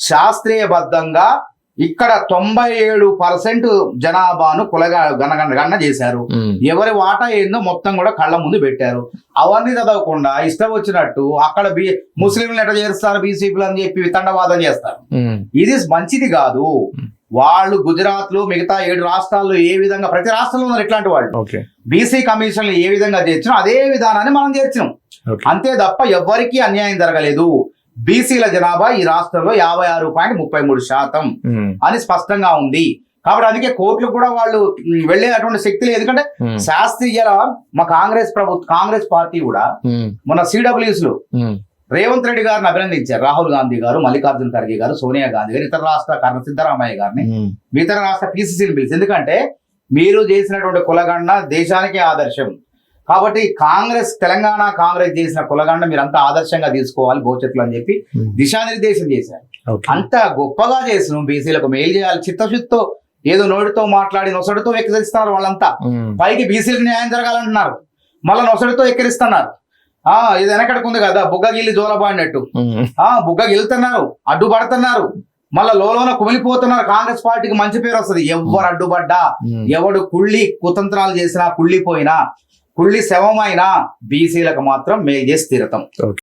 శాస్త్రీయబద్ధంగా ఇక్కడ 97% జనాభాను గణన చేశారు. ఎవరి వాటా ఏందో మొత్తం కూడా కళ్ళ ముందు పెట్టారు. అవన్నీ చదవకుండా ఇష్టం వచ్చినట్టు అక్కడ ముస్లింలు ఎట్లా చేస్తారు బీసీపీలు అని చెప్పి వితండవాదం చేస్తారు. ఇది మంచిది కాదు. వాళ్ళు గుజరాత్ లో మిగతా 7 రాష్ట్రాల్లో ఏ విధంగా, ప్రతి రాష్ట్రంలో ఉన్నారు ఇట్లాంటి వాళ్ళు, బీసీ కమిషన్లు ఏ విధంగా చేర్చినాం అదే విధానాన్ని మనం చేర్చినాం. అంతే తప్ప ఎవ్వరికీ అన్యాయం జరగలేదు. బీసీల జనాభా ఈ రాష్ట్రంలో 56.33% అని స్పష్టంగా ఉంది. కాబట్టి అందుకే కోర్టులు కూడా వాళ్ళు వెళ్లేటువంటి శక్తి లేదు. ఎందుకంటే శాస్త్రీయ మా కాంగ్రెస్ పార్టీ కూడా మొన్న CWS లో రేవంత్ రెడ్డి గారిని అభినందించారు. రాహుల్ గాంధీ గారు, మల్లికార్జున ఖర్గే గారు, సోనియా గాంధీ గారు, ఇతర రాష్ట్ర సిద్ధరామయ్య గారిని, ఇతర రాష్ట్ర PCCని పిలిచి, ఎందుకంటే మీరు చేసినటువంటి కులగణన దేశానికి ఆదర్శం. కాబట్టి తెలంగాణ కాంగ్రెస్ చేసిన కులగండ మీరంతా ఆదర్శంగా తీసుకోవాలి భవిష్యత్తులో అని చెప్పి దిశానిర్దేశం చేశారు. అంత గొప్పగా చేసిన బీసీలకు మేలు చేయాలి చిత్తశుద్ధితో, ఏదో నోటితో మాట్లాడి నొసడితో ఎక్కిరిస్తున్నారు. వాళ్ళంతా పైకి బీసీలకు న్యాయం జరగాలంటున్నారు, మళ్ళీ నొసడితో ఎక్కిరిస్తున్నారు. ఇది వెనకడుకుంది కదా బుగ్గగిల్లి జోలబాడినట్టు బుగ్గగిల్లుతున్నారు, అడ్డుపడుతున్నారు, మళ్ళా లోన కుమిలిపోతున్నారు. కాంగ్రెస్ పార్టీకి మంచి పేరు వస్తుంది. ఎవరు అడ్డుపడ్డా, ఎవడు కుతంత్రాలు చేసినా, కుళ్ళి శవమైనా బీసీలకు మాత్రం మేలు చేసి తీరతాం.